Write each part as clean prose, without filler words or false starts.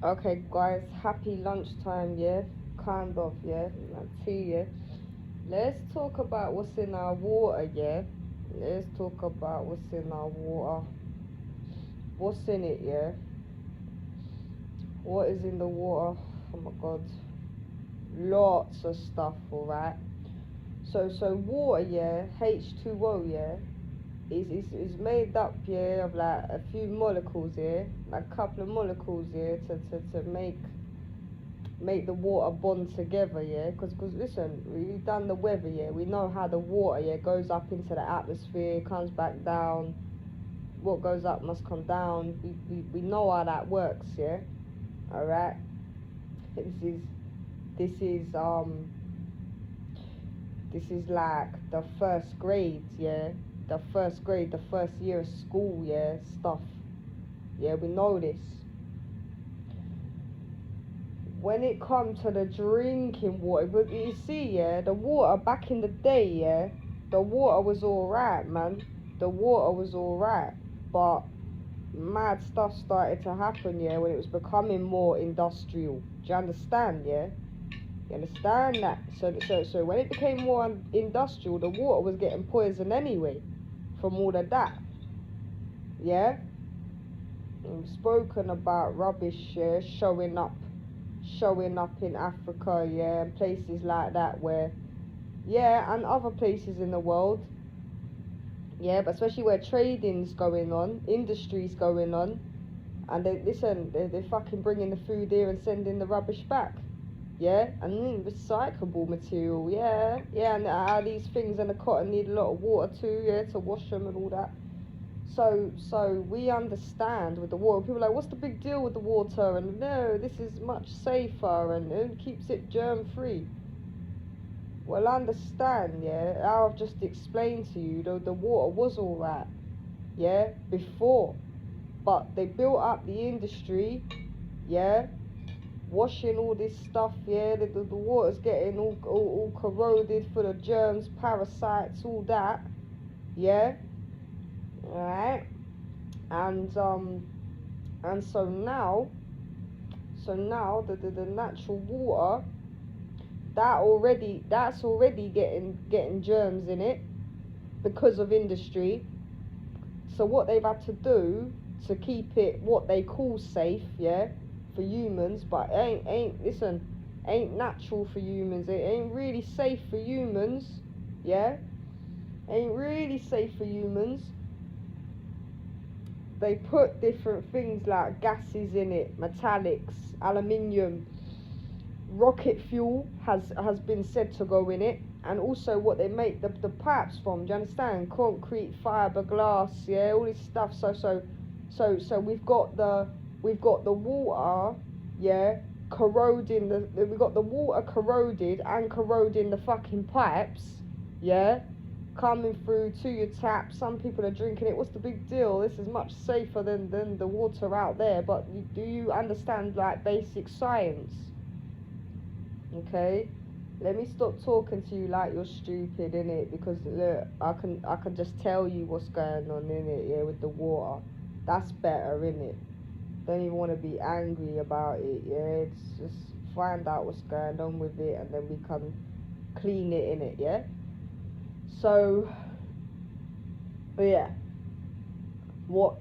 Okay, guys, happy lunchtime, yeah? Kind of, yeah? Like tea, yeah? Let's talk about what's in our water, yeah? Let's talk about what's in our water. What's in it, yeah? What is in the water? Oh my god. Lots of stuff, alright? So water, yeah? H2O, yeah? Is made up, yeah, of like a few molecules, yeah? Like a couple of molecules, yeah? To make the water bond together, yeah, because listen, we've done the weather, yeah, we know how the water, yeah, goes up into the atmosphere, comes back down. What goes up must come down. We know how that works, yeah. All right. This is this is like the first grade, yeah, the first grade, the first year of school, yeah, stuff, yeah, we know this. When it comes to the drinking water, but you see, yeah, the water back in the day, yeah, the water was alright, man. The water was alright, but mad stuff started to happen, yeah, when it was becoming more industrial. Do you understand, yeah? You understand that? So when it became more industrial, the water was getting poisoned anyway from all of that, yeah? And we've spoken about rubbish, yeah, showing up in Africa, yeah, and places like that where, yeah, and other places in the world, yeah, but especially where trading's going on, industry's going on, and they're fucking bringing the food here and sending the rubbish back, yeah, and recyclable material, yeah, and these things and the cotton need a lot of water too, yeah, to wash them and all that. So we understand with the water. People are like, what's the big deal with the water? And no, this is much safer and it keeps it germ free. Well, understand, yeah. How I've just explained to you, the water was alright, yeah, before, but they built up the industry, yeah, washing all this stuff, yeah. The water's getting all corroded full of germs, parasites, all that, yeah. Alright, and so now the natural water that's already getting germs in it because of industry. So what they've had to do to keep it what they call safe, yeah, for humans, but ain't natural for humans. It ain't really safe for humans, yeah. Ain't really safe for humans. They put different things like gases in it, metallics, aluminium, rocket fuel has been said to go in it, and also what they make the pipes from. Do you understand? Concrete, fiberglass, yeah, all this stuff. So we've got the water, yeah, corroding we've got the water corroded and corroding the fucking pipes, yeah, coming through to your tap. Some people are drinking it. What's the big deal? This is much safer than the water out there. But do you understand like basic science? Okay, let me stop talking to you like you're stupid, innit? Because look, I can just tell you what's going on in it, yeah, with the water. That's better, innit? Don't even want to be angry about it, yeah. It's just find out what's going on with it, and then we can clean it, in it, yeah. So, yeah, what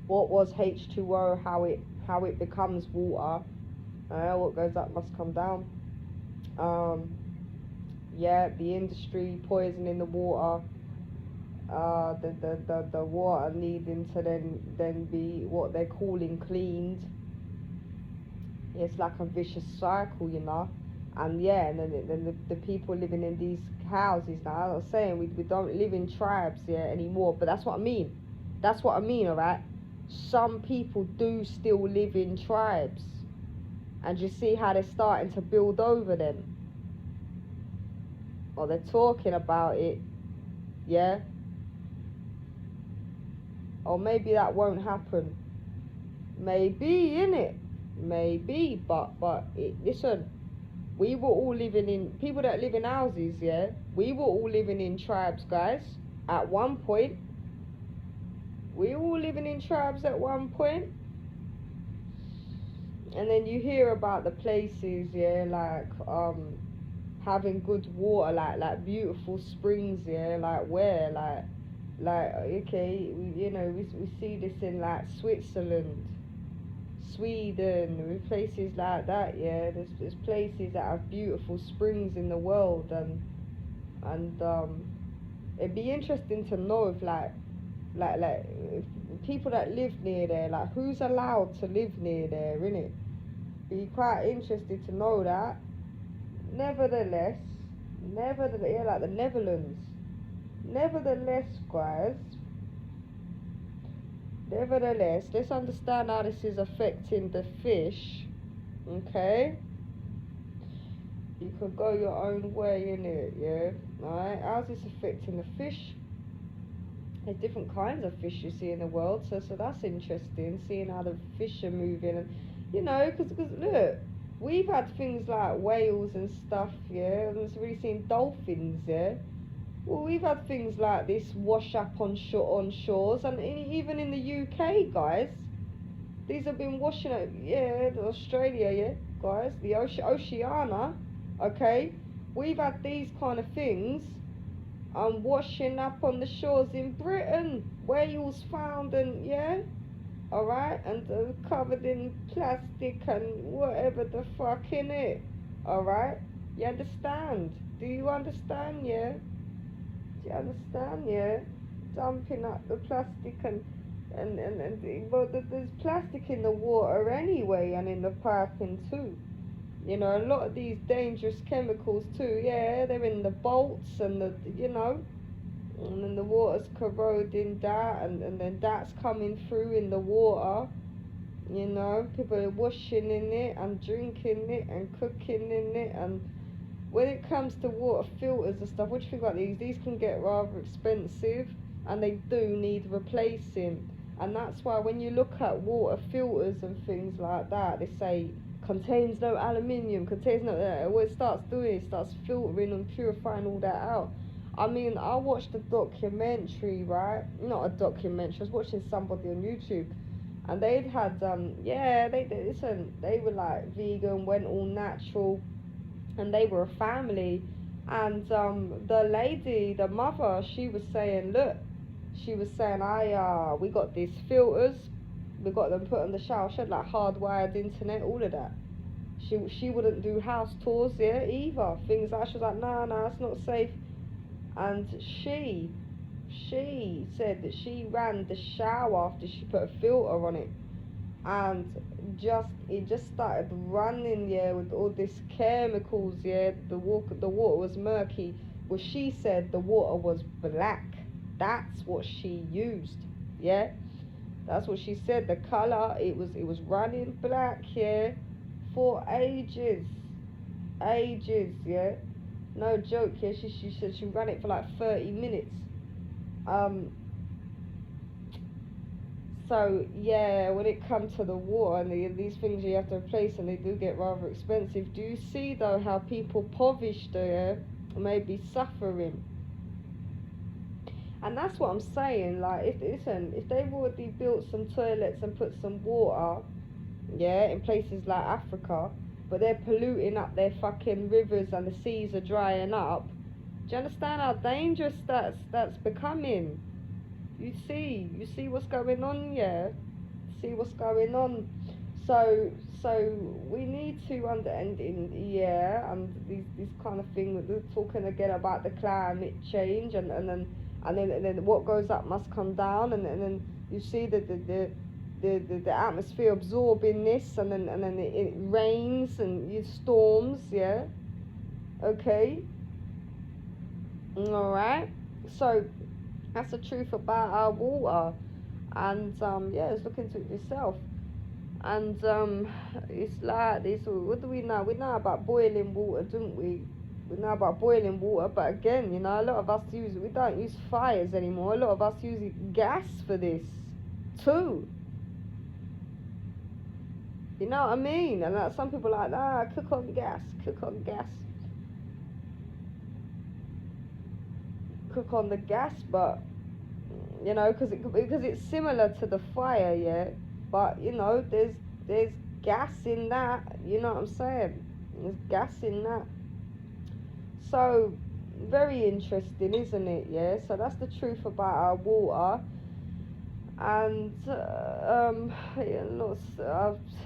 was H2O? How it becomes water? What goes up must come down. Yeah, the industry poisoning the water, the water needing to then be what they're calling cleaned. It's like a vicious cycle, you know. And yeah, and then the people living in these houses now, I was saying, we don't live in tribes, yeah, anymore, but that's what I mean. That's what I mean, alright? Some people do still live in tribes, and you see how they're starting to build over them, or they're talking about it, yeah. Or maybe that won't happen. Maybe, innit? Maybe, but listen, we were all living in, people that live in houses, yeah, we were all living in tribes, guys, at one point. We were all living in tribes at one point. And then you hear about the places, yeah, like having good water, like beautiful springs, yeah, like where, like okay, you know, we see this in like Switzerland, Sweden, with places like that, yeah. There's places that have beautiful springs in the world, and it'd be interesting to know if like if people that live near there, like who's allowed to live near there, innit? Be quite interested to know that. Nevertheless, yeah, like the Netherlands. Nevertheless, guys, let's understand how this is affecting the fish. Okay, you could go your own way in it, yeah. Alright, how's this affecting the fish? There's different kinds of fish you see in the world, so that's interesting. Seeing how the fish are moving, and you know, because look, we've had things like whales and stuff, yeah, and it's really seen dolphins, yeah. Well, we've had things like this wash up on shores, and even in the UK, guys, these have been washing up. Yeah, Australia, yeah, guys, the Oceania, okay. We've had these kind of things, washing up on the shores in Britain, whales found, and yeah, alright, and covered in plastic and whatever the fuck in it, alright. You understand? Do you understand? Yeah. Do you understand? Yeah. Dumping up the plastic and well, there's plastic in the water anyway, and in the piping too. You know, a lot of these dangerous chemicals too. Yeah, they're in the bolts and the, you know, and then the water's corroding that, and then that's coming through in the water. You know, people are washing in it and drinking it and cooking in it. And when it comes to water filters and stuff, what do you think about these? These can get rather expensive, and they do need replacing. And that's why when you look at water filters and things like that, they say contains no aluminium, contains no, what it starts doing, it starts filtering and purifying all that out. I mean, I watched a documentary, right? Not a documentary, I was watching somebody on YouTube, and they'd had, yeah, listen, they were like vegan, went all natural, and they were a family. And the lady, the mother, she was saying, look, she was saying, we got these filters, we got them put on the shower. She had like hardwired internet, all of that. She wouldn't do house tours, yeah, either. Things like, she was like, nah, it's not safe. And she said that she ran the shower after she put a filter on it, and it just started running, yeah, with all these chemicals, yeah. The water was murky. Well, she said the water was black. That's what she used, yeah. That's what she said. The color, it was running black, yeah, for ages, yeah. No joke, yeah. She said she ran it for like 30 minutes. So yeah, when it comes to the water and these things you have to replace, and they do get rather expensive. Do you see though how people impoverished there may be suffering? And that's what I'm saying. Like, if they've already built some toilets and put some water, yeah, in places like Africa, but they're polluting up their fucking rivers and the seas are drying up. Do you understand how dangerous that's becoming? You see what's going on, yeah. See what's going on. So we need to yeah, and these kind of things. We're talking again about the climate change, and then what goes up must come down, and then you see the atmosphere absorbing this, and then it rains and you storms, yeah. Okay. All right. So that's the truth about our water, and yeah, just look into it yourself. And it's like this. What do we know? We know about boiling water, don't we? We know about boiling water, but again, you know, a lot of us we don't use fires anymore. A lot of us use gas for this too. You know what I mean? And some people are like, cook on gas. Cook on the gas, but you know, because it's similar to the fire, yeah. But you know, there's gas in that, you know what I'm saying? There's gas in that. So, very interesting, isn't it? Yeah, so that's the truth about our water. And yeah,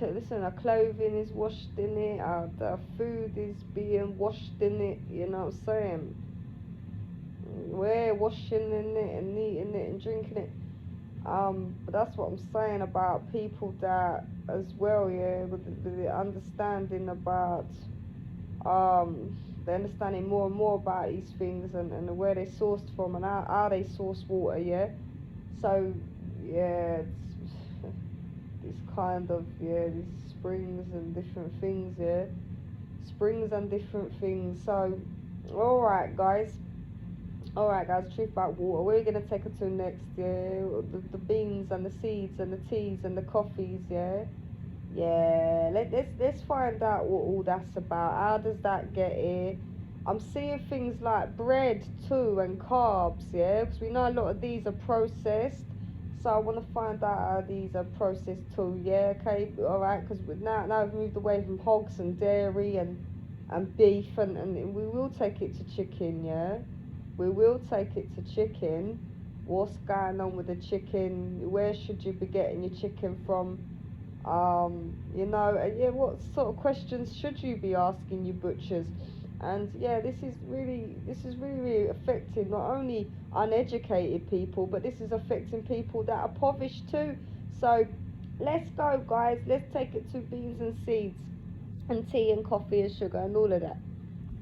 listen, our clothing is washed in it, our food is being washed in it, you know what I'm saying? We're washing in it and eating it and drinking it. But that's what I'm saying about people that as well, yeah, with the understanding about they're understanding more and more about these things, and where they're sourced from, and how they source water, yeah. So yeah, these kind of, yeah, these springs and different things, yeah, springs and different things. So all right guys, truth about water, we're gonna take it to next, yeah, the beans and the seeds and the teas and the coffees, yeah. Yeah, let's find out what all that's about. How does that get here? I'm seeing things like bread too and carbs, yeah, because we know a lot of these are processed. So I want to find out how these are processed too, yeah, okay, all right, because now we've moved away from hogs and dairy and beef, and we will take it to chicken, yeah. We will take it to chicken. What's going on with the chicken? Where should you be getting your chicken from? You know, yeah, what sort of questions should you be asking your butchers? And yeah, this is really affecting not only uneducated people, but this is affecting people that are impoverished too. So let's go, guys. Let's take it to beans and seeds and tea and coffee and sugar and all of that.